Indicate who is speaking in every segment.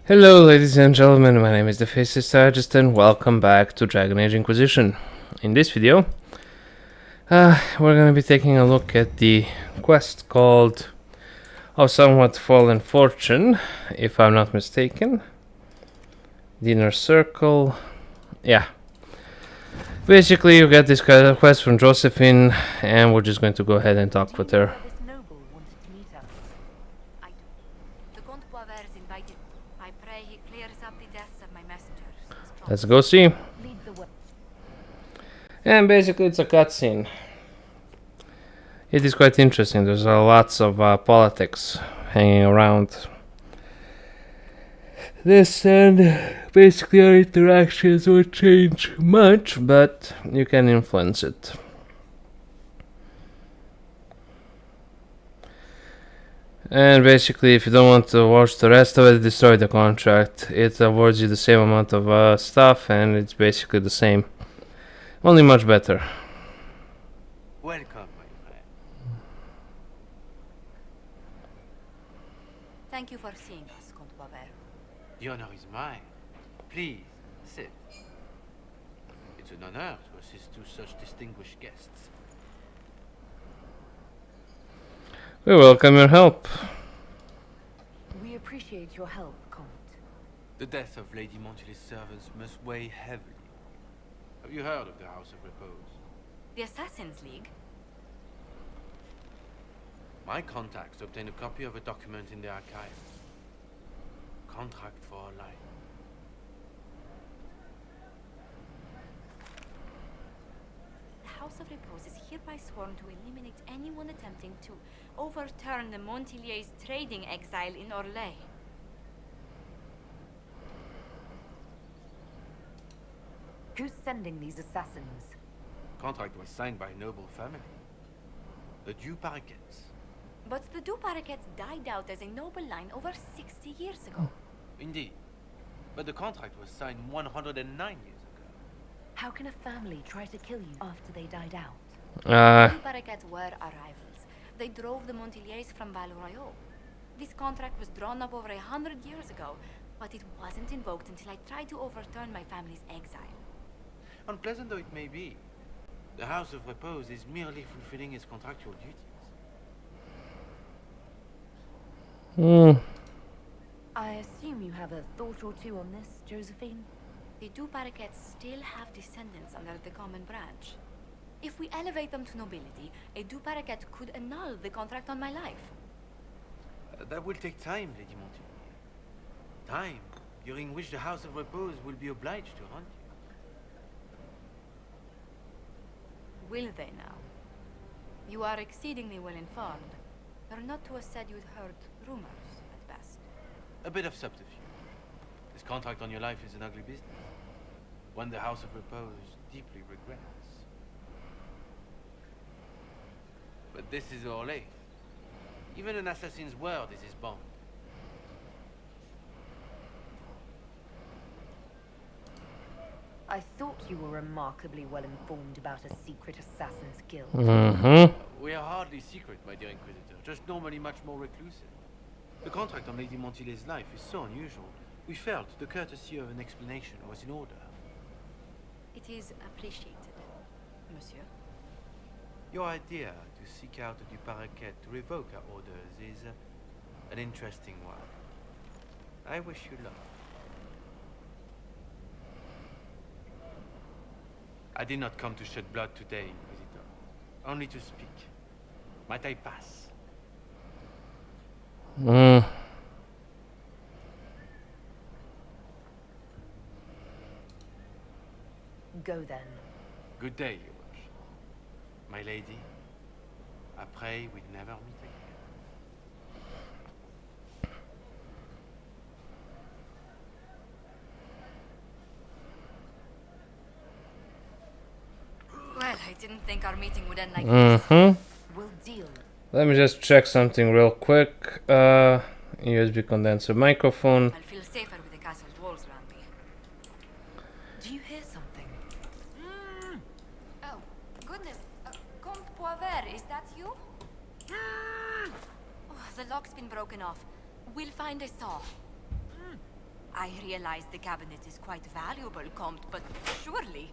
Speaker 1: Hello, ladies and gentlemen, my name is the Faceless Strategist and welcome back to Dragon Age Inquisition. In this video, we're going to be taking a look at the quest called Of Somewhat Fallen Fortune, if I'm not mistaken. The Inner Circle. Yeah. Basically, you get this quest from Josephine, and we're just going to go ahead and talk with her. Let's go see. And basically it's a cutscene. It is quite interesting. There's lots of politics hanging around this, and basically our interactions won't change much, but you can influence it. And basically, if you don't want to watch the rest of it, destroy the contract. It awards you the same amount of stuff, and it's basically the same, only much better.
Speaker 2: Welcome, my friend.
Speaker 3: Thank you for seeing us, Comte Boisvert.
Speaker 2: The honor is mine. Please, sit. It's an honor to assist two such distinguished guests.
Speaker 1: We welcome your help.
Speaker 3: We appreciate your help, Comte.
Speaker 2: The death of Lady Montily's servants must weigh heavily. Have you heard of the House of Repose?
Speaker 3: The Assassin's League?
Speaker 2: My contacts obtained a copy of a document in the archives. Contract for a life.
Speaker 3: The House of Repose is hereby sworn to eliminate anyone attempting to overturn the Montilier's trading exile in Orlais. Who's sending these assassins?
Speaker 2: Contract was signed by a noble family. The Du Paraquets.
Speaker 3: But the Du Paraquets died out as a noble line over 60 years ago.
Speaker 2: Indeed. But the contract was signed 109 years ago.
Speaker 3: How can a family try to kill you after they died out?
Speaker 1: Uh,
Speaker 3: The Du Paraquets were our rivals. They drove the Montiliers from Val Royaux. This contract was drawn up over 100 years ago, but it wasn't invoked until I tried to overturn my family's exile.
Speaker 2: Unpleasant though it may be, the House of Repose is merely fulfilling its contractual duties.
Speaker 3: I assume you have a thought or two on this, Josephine? The Du Paraquets still have descendants under the common branch. If we elevate them to nobility, a Du Paraquet could annul the contract on my life.
Speaker 2: That will take time, Lady Montily. Time during which the House of Repose will be obliged to hunt you.
Speaker 3: Will they now? You are exceedingly well informed. You're not to have said you'd heard rumors, at best.
Speaker 2: A bit of subterfuge. This contract on your life is an ugly business. One the House of Repose deeply regrets. But this is Orlais. Even an assassin's word is his bond.
Speaker 3: I thought you were remarkably well informed about a secret assassin's guild.
Speaker 2: We are hardly secret, my dear Inquisitor, just normally much more reclusive. The contract on Lady Montily's life is so unusual, we felt the courtesy of an explanation was in order.
Speaker 3: It is appreciated, monsieur.
Speaker 2: Your idea to seek out a Du Paraquet to revoke our orders is an interesting one. I wish you luck. I did not come to shed blood today, Inquisitor. Only to speak. Might I pass?
Speaker 3: Go then.
Speaker 2: Good day, Your Worship. My lady, I pray we'd never meet again.
Speaker 3: Well, I didn't think our meeting would end like this. We'll deal.
Speaker 1: Let me just check something real quick. USB condenser microphone.
Speaker 3: I'll feel safer with the castle's walls around me. Do you hear something? Oh, goodness. Comte Boisvert, is that you? Oh, the lock's been broken off. We'll find a saw. I realize the cabinet is quite valuable, Comte, but surely...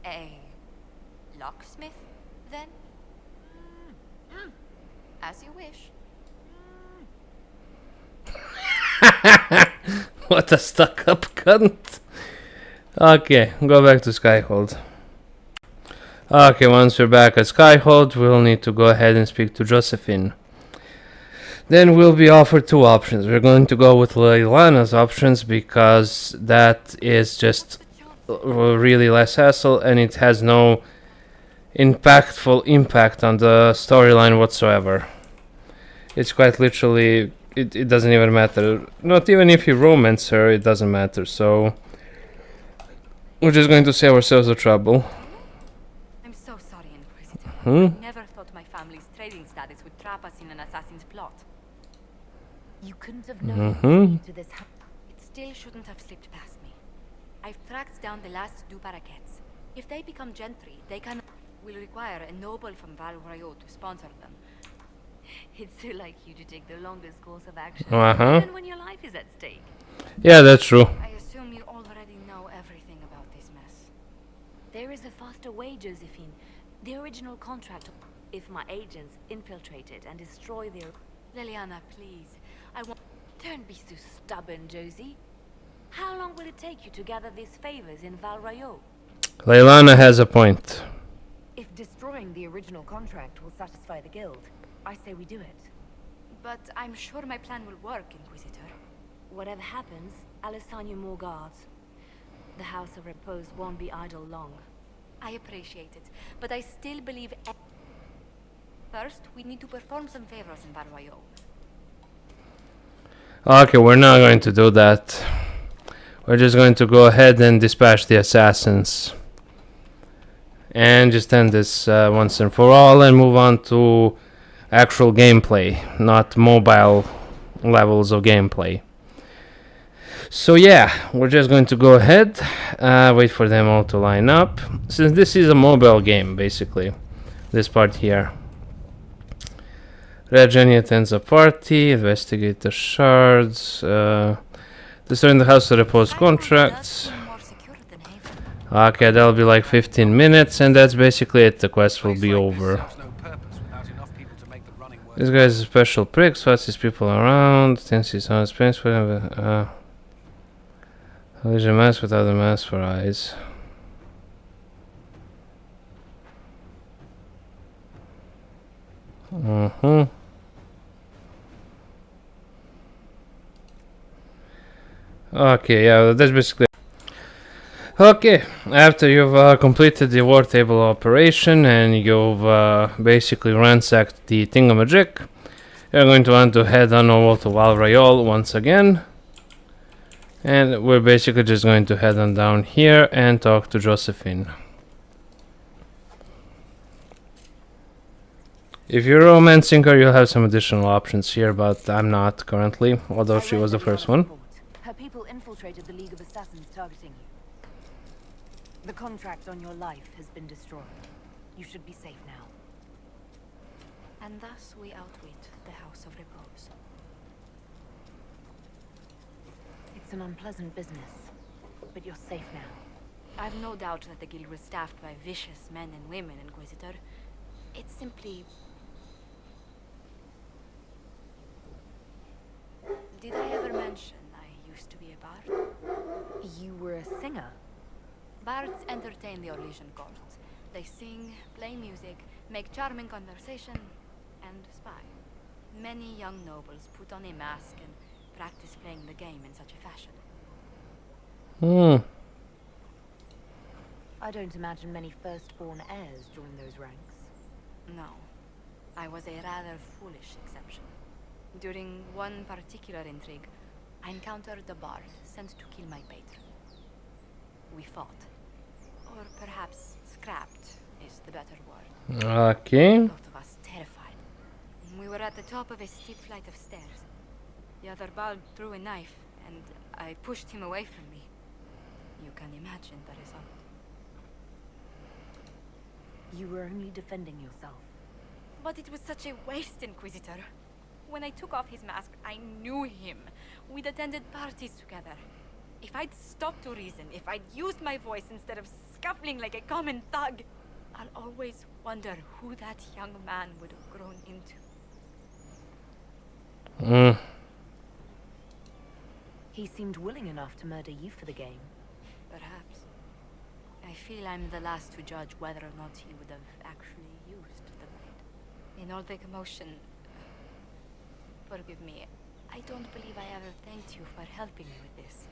Speaker 3: A locksmith, then? As you wish.
Speaker 1: What a stuck-up cunt. Okay, go back to Skyhold. Okay, once we're back at Skyhold, we'll need to go ahead and speak to Josephine. Then we'll be offered two options. We're going to go with Leilana's options because that is just really less hassle and it has no impactful impact on the storyline whatsoever. It's quite literally, it doesn't even matter. Not even if you romance her, it doesn't matter. So we're just going to save ourselves the trouble.
Speaker 3: I'm so sorry, Inquisitor.
Speaker 1: Hmm?
Speaker 3: I never thought my family's trading status would trap us in an assassin's plot.
Speaker 4: You couldn't have known to this.
Speaker 3: It still shouldn't have slipped past me. I've tracked down the last two parakeets. If they become gentry, they will require a noble from Val Royaux to sponsor them.
Speaker 4: It's so like you to take the longest course of action,
Speaker 1: Uh-huh.
Speaker 4: even when your life is at stake.
Speaker 1: Yeah, that's true.
Speaker 3: I assume you already know everything about this mess.
Speaker 4: There is a faster way, Josephine. The original contract. If my agents infiltrate it and destroy their...
Speaker 3: Liliana, please. I want...
Speaker 4: Don't be so stubborn, Josie. How long will it take you to gather these favors in Val Royaux?
Speaker 1: Leilana has a point.
Speaker 4: If destroying the original contract will satisfy the guild, I say we do it.
Speaker 3: But I'm sure my plan will work, Inquisitor.
Speaker 4: Whatever happens, I'll assign you more guards. The House of Repose won't be idle long.
Speaker 3: I appreciate it, but I still believe... First, we need to perform some favors in Val Royaux.
Speaker 1: Okay, we're not going to do that. We're just going to go ahead and dispatch the assassins. And just end this once and for all and move on to actual gameplay, not mobile levels of gameplay. So yeah, we're just going to go ahead, wait for them all to line up. Since this is a mobile game, basically, this part here. Red Jenny attends a party, investigate the shards, destroying the House of Repose contracts. Okay, that'll be like 15 minutes, and that's basically it. The quest will be over. This guy's a special prick, swats his people around, thinks he's on space for him. There's a mask without a mask for eyes. Okay, yeah, that's basically. Okay, after you've completed the war table operation and you've basically ransacked the thingamajig, you're going to want to head on over to Val Royaux once again. And we're basically just going to head on down here and talk to Josephine. If you're romancing her, you'll have some additional options here, but I'm not currently, although she was the first one.
Speaker 4: Her people infiltrated the League of Assassins targeting you. The contract on your life has been destroyed. You should be safe now.
Speaker 3: And thus we outwit the House of Repose.
Speaker 4: It's an unpleasant business, but you're safe now.
Speaker 3: I've no doubt that the guild was staffed by vicious men and women, Inquisitor. It's simply... Did I ever mention I used to be a bard?
Speaker 4: You were a singer?
Speaker 3: Bards entertain the Orlesian court. They sing, play music, make charming conversation, and spy. Many young nobles put on a mask and practice playing the game in such a fashion.
Speaker 4: I don't imagine many firstborn heirs join those ranks.
Speaker 3: No. I was a rather foolish exception. During one particular intrigue, I encountered a bard sent to kill my patron. We fought. Or perhaps scrapped is the better word.
Speaker 1: Okay.
Speaker 3: Both of us terrified. We were at the top of a steep flight of stairs. The other bard threw a knife, and I pushed him away from me. You can imagine the result.
Speaker 4: You were only defending yourself.
Speaker 3: But it was such a waste, Inquisitor. When I took off his mask, I knew him. We'd attended parties together. If I'd stopped to reason, if I'd used my voice instead of scuffling like a common thug, I'll always wonder who that young man would have grown into.
Speaker 4: He seemed willing enough to murder you for the game.
Speaker 3: Perhaps. I feel I'm the last to judge whether or not he would have actually used the blade. In all the commotion... Forgive me. I don't believe I ever thanked you for helping me with this.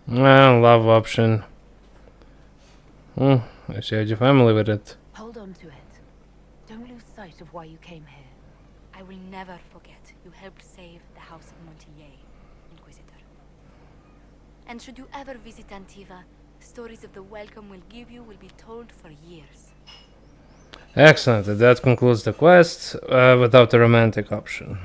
Speaker 1: Love option. I shared your family with it.
Speaker 4: Hold on to it. Don't lose sight of why you came here.
Speaker 3: I will never forget you helped save the House of Montier, Inquisitor. And should you ever visit Antiva, stories of the welcome we'll give you will be told for years.
Speaker 1: Excellent. That concludes the quest without the romantic option.